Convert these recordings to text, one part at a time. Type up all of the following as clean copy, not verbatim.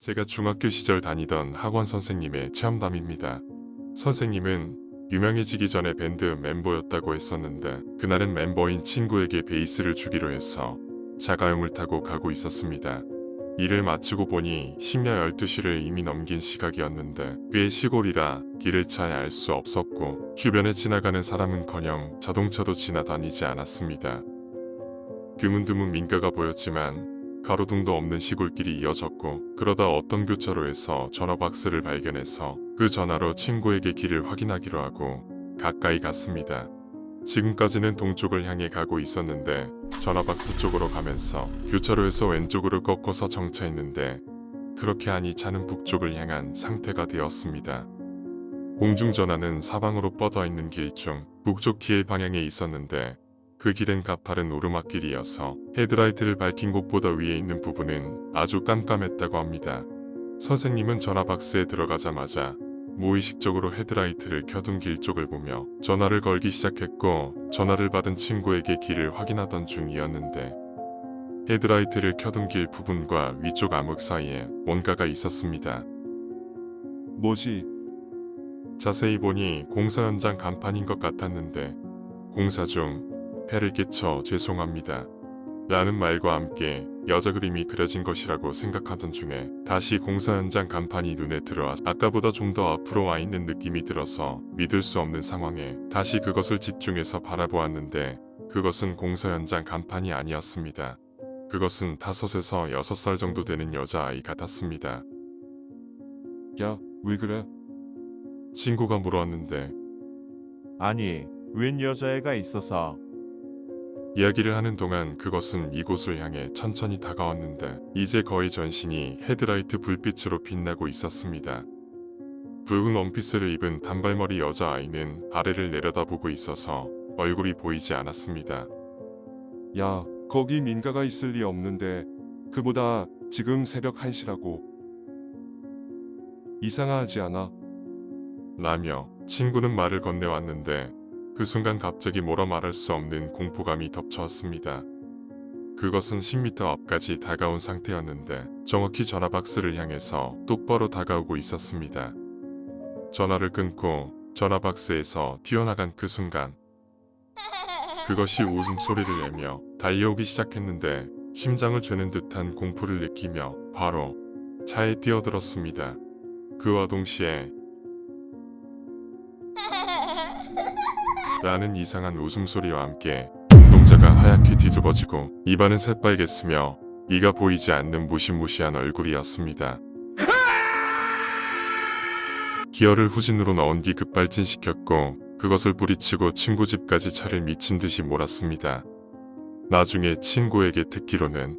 제가 중학교 시절 다니던 학원 선생님의 체험담입니다. 선생님은 유명해지기 전에 밴드 멤버였다고 했었는데 그날은 멤버인 친구에게 베이스를 주기로 해서 자가용을 타고 가고 있었습니다. 일을 마치고 보니 심야 12시를 이미 넘긴 시각이었는데 꽤 시골이라 길을 잘 알 수 없었고 주변에 지나가는 사람은커녕 자동차도 지나다니지 않았습니다. 드문드문 민가가 보였지만 가로등도 없는 시골길이 이어졌고 그러다 어떤 교차로에서 전화박스를 발견해서 그 전화로 친구에게 길을 확인하기로 하고 가까이 갔습니다. 지금까지는 동쪽을 향해 가고 있었는데 전화박스 쪽으로 가면서 교차로에서 왼쪽으로 꺾어서 정차했는데 그렇게 하니 차는 북쪽을 향한 상태가 되었습니다. 공중전화는 사방으로 뻗어 있는 길 중 북쪽 길 방향에 있었는데 그 길은 가파른 오르막길이어서 헤드라이트를 밝힌 곳보다 위에 있는 부분은 아주 깜깜했다고 합니다. 선생님은 전화박스에 들어가자마자 무의식적으로 헤드라이트를 켜둔 길 쪽을 보며 전화를 걸기 시작했고 전화를 받은 친구에게 길을 확인하던 중이었는데 헤드라이트를 켜둔 길 부분과 위쪽 암흑 사이에 뭔가가 있었습니다. 뭐지? 자세히 보니 공사 현장 간판인 것 같았는데 공사 중 폐를 끼쳐 죄송합니다 라는 말과 함께 여자 그림이 그려진 것이라고 생각하던 중에 다시 공사 현장 간판이 눈에 들어와 아까보다 좀 더 앞으로 와 있는 느낌이 들어서 믿을 수 없는 상황에 다시 그것을 집중해서 바라보았는데 그것은 공사 현장 간판이 아니었습니다. 그것은 5에서 6살 정도 되는 여자아이 같았습니다. 야, 왜 그래? 친구가 물었는데 아니, 웬 여자애가 있어서. 이야기를 하는 동안 그것은 이곳을 향해 천천히 다가왔는데 이제 거의 전신이 헤드라이트 불빛으로 빛나고 있었습니다. 붉은 원피스를 입은 단발머리 여자아이는 아래를 내려다보고 있어서 얼굴이 보이지 않았습니다. 야, 거기 민가가 있을 리 없는데 그보다 지금 새벽 1시라고. 이상하지 않아? 라며 친구는 말을 건네왔는데 그 순간 갑자기 뭐라 말할 수 없는 공포감이 덮쳐왔습니다. 그것은 10m 앞까지 다가온 상태였는데 정확히 전화박스를 향해서 똑바로 다가오고 있었습니다. 전화를 끊고 전화박스에서 튀어나간 그 순간 그것이 웃음소리를 내며 달려오기 시작했는데 심장을 죄는 듯한 공포를 느끼며 바로 차에 뛰어들었습니다. 그와 동시에 라는 이상한 웃음소리와 함께 눈동자가 하얗게 뒤집어지고 입안은 새빨갰으며 이가 보이지 않는 무시무시한 얼굴이었습니다. 기어를 후진으로 넣은 뒤 급발진시켰고 그것을 부리치고 친구 집까지 차를 미친듯이 몰았습니다. 나중에 친구에게 듣기로는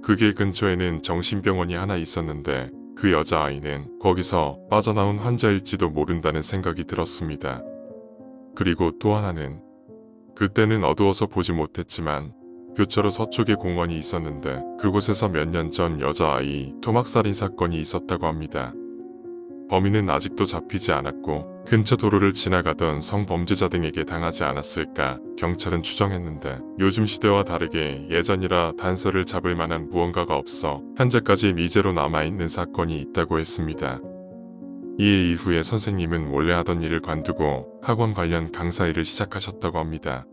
그 길 근처에는 정신병원이 하나 있었는데 그 여자아이는 거기서 빠져나온 환자일지도 모른다는 생각이 들었습니다. 그리고 또 하나는 그때는 어두워서 보지 못했지만 교차로 서쪽에 공원이 있었는데 그곳에서 몇 년 전 여자아이 토막살인 사건이 있었다고 합니다. 범인은 아직도 잡히지 않았고 근처 도로를 지나가던 성범죄자 등에게 당하지 않았을까 경찰은 추정했는데 요즘 시대와 다르게 예전이라 단서를 잡을 만한 무언가가 없어 현재까지 미제로 남아있는 사건이 있다고 했습니다. 이 일 이후에 선생님은 원래 하던 일을 관두고 학원 관련 강사 일을 시작하셨다고 합니다.